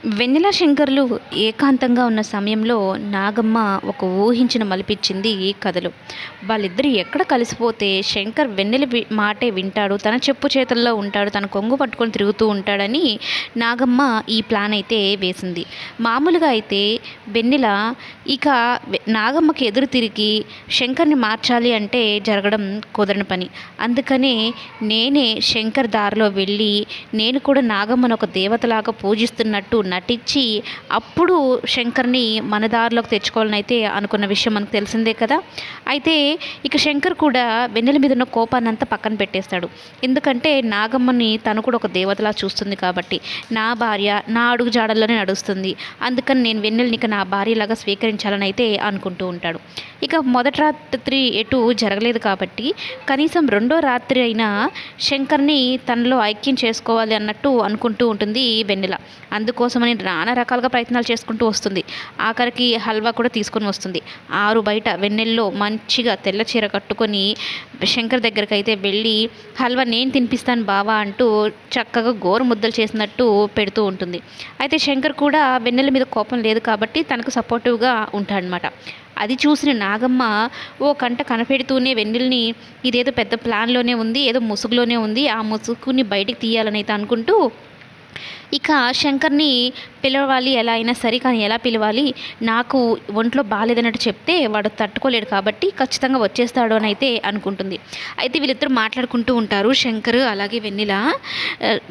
వెన్నెల శంకర్లు ఏకాంతంగా ఉన్న సమయంలో నాగమ్మ ఒక ఊహించిన మలిపిచ్చింది ఈ కథలో. వాళ్ళిద్దరు ఎక్కడ కలిసిపోతే శంకర్ వెన్నెల మాటే వింటాడు, తన చెప్పు చేతుల్లో ఉంటాడు, తన కొంగు పట్టుకొని తిరుగుతూ ఉంటాడని నాగమ్మ ఈ ప్లాన్ అయితే వేసింది. మామూలుగా అయితే వెన్నెల ఇక నాగమ్మకి ఎదురు తిరిగి శంకర్ని మార్చాలి అంటే జరగడం కుదరని పని. అందుకనే నేనే శంకర్ దారిలో వెళ్ళి నేను కూడా నాగమ్మను ఒక దేవతలాగా పూజిస్తున్నట్టు నటించి అప్పుడు శంకర్ని మన దారిలోకి తెచ్చుకోవాలని అయితే అనుకున్న విషయం మనకు తెలిసిందే కదా. అయితే ఇక శంకర్ కూడా వెన్నెల మీద ఉన్న కోపాన్ని అంతా పక్కన పెట్టేస్తాడు. ఎందుకంటే నాగమ్మని తను కూడా ఒక దేవతలా చూస్తుంది కాబట్టి, నా భార్య నా అడుగు జాడల్లోనే నడుస్తుంది, అందుకని నేను వెన్నెలని ఇక నా భార్యలాగా స్వీకరించాలని అయితే అనుకుంటూ ఉంటాడు. ఇక మొదటి రాత్రి ఎటు జరగలేదు కాబట్టి కనీసం రెండో రాత్రి అయినా శంకర్ని తనలో ఐక్యం చేసుకోవాలి అన్నట్టు అనుకుంటూ ఉంటుంది వెన్నెల. అందుకోసమని నానా రకాలుగా ప్రయత్నాలు చేసుకుంటూ వస్తుంది. ఆఖరికి హల్వా కూడా తీసుకొని వస్తుంది. ఆరు బయట వెన్నెల్లో మంచిగా తెల్ల చీర కట్టుకొని శంకర్ దగ్గరికి అయితే వెళ్ళి హల్వా నేను తినిపిస్తాను బావా అంటూ చక్కగా గోరు ముద్దలు చేసినట్టు పెడుతూ ఉంటుంది. అయితే శంకర్ కూడా వెన్నెల మీద కోపం లేదు కాబట్టి తనకు సపోర్టివ్గా ఉంటాడనమాట. అది చూసిన నాగమ్మ ఓ కంట కనపెడుతూనే వెన్నెల్ని ఇదేదో పెద్ద ప్లాన్లోనే ఉంది, ఏదో ముసుగులోనే ఉంది, ఆ ముసుగుని బయటికి తీయాలని అయితే అనుకుంటూ ఇక శంకర్ని పిలవాలి ఎలా అయినా సరే, కానీ ఎలా పిలవాలి, నాకు ఒంట్లో బాగాలేదన్నట్టు చెప్తే వాడు తట్టుకోలేడు కాబట్టి ఖచ్చితంగా వచ్చేస్తాడు అని అయితే అనుకుంటుంది. అయితే వీళ్ళిద్దరు మాట్లాడుకుంటూ ఉంటారు, శంకర్ అలాగే వెన్నెల.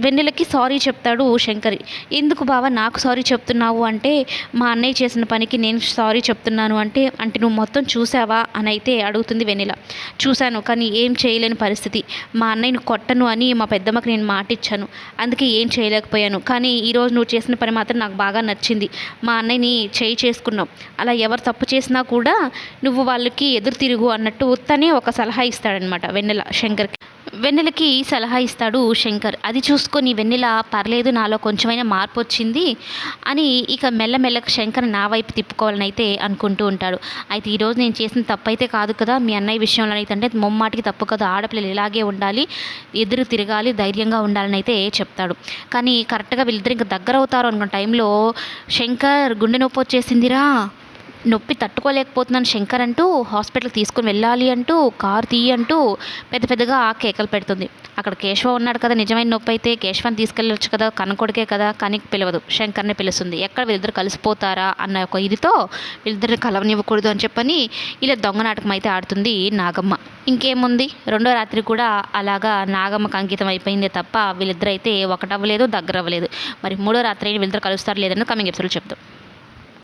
వెన్నెలకి సారీ చెప్తాడు శంకర్. ఎందుకు బావ నాకు సారీ చెప్తున్నావు అంటే, మా అన్నయ్య చేసిన పనికి నేను సారీ చెప్తున్నాను అంటే అంటే నువ్వు మొత్తం చూసావా అని అయితే అడుగుతుంది వెన్నెల. చూశాను, కానీ ఏం చేయలేని పరిస్థితి. మా అన్నయ్యను కొట్టను అని మా పెద్దమ్మకి నేను మాటిచ్చాను, అందుకే ఏం చేయలేకపోయాను. కానీ ఈరోజు నువ్వు చేసిన పని మాత్రం నాకు బాగా నచ్చింది. మా అన్నయ్యని చేయి చేసుకున్నావు, అలా ఎవరు తప్పు చేసినా కూడా నువ్వు వాళ్ళకి ఎదురు తిరుగు అన్నట్టు తనే ఒక సలహా ఇస్తాడనమాట వెన్నెల శంకర్కి. వెన్నెలకి సలహా ఇస్తాడు శంకర్. అది చూసుకొని వెన్నెల పర్లేదు నాలో కొంచెమైనా మార్పు వచ్చింది అని ఇక మెల్లమెల్లగా శంకర్ నా వైపు తిప్పుకోవాలని అయితే అనుకుంటూ ఉంటాడు. అయితే ఈరోజు నేను చేసిన తప్పు అయితే కాదు కదా, మీ అన్నయ్య విషయంలో అయితే అంటే ముమ్మాటికి తప్పు కదా, ఆడపిల్లలు ఇలాగే ఉండాలి, ఎదురు తిరగాలి, ధైర్యంగా ఉండాలని అయితే చెప్తాడు. కానీ కరెక్ట్గా వీళ్ళిద్దరు ఇంకా దగ్గర అవుతారు అనుకున్న టైంలో శంకర్ గుండె నొప్పి వచ్చేసిందిరా, నొప్పి తట్టుకోలేకపోతున్నాను శంకర్ అంటూ హాస్పిటల్కి తీసుకుని వెళ్ళాలి అంటూ కారు తీయంటూ పెద్ద పెద్దగా కేకలు పెడుతుంది. అక్కడ కేశవ ఉన్నాడు కదా, నిజమైన నొప్పి అయితే కేశవాన్ని తీసుకెళ్ళొచ్చు కదా, కనకొడికే కదా, కానీ పిలవదు, శంకర్ని పిలుస్తుంది. ఎక్కడ వీళ్ళిద్దరు కలిసిపోతారా అన్న ఒక ఇదితో వీళ్ళిద్దరిని కలవనివ్వకూడదు అని చెప్పని ఇలా దొంగ నాటకం అయితే ఆడుతుంది నాగమ్మ. ఇంకేముంది, రెండో రాత్రి కూడా అలాగా నాగమ్మకు అంకితం అయిపోయిందే తప్ప వీళ్ళిద్దరు అయితే ఒకటవ్వలేదు, దగ్గర అవ్వలేదు. మరి మూడో రాత్రి వీళ్ళిద్దరు కలుస్తారు లేదని కమింగ్ ఎపిసోడ్లో చెప్తాం.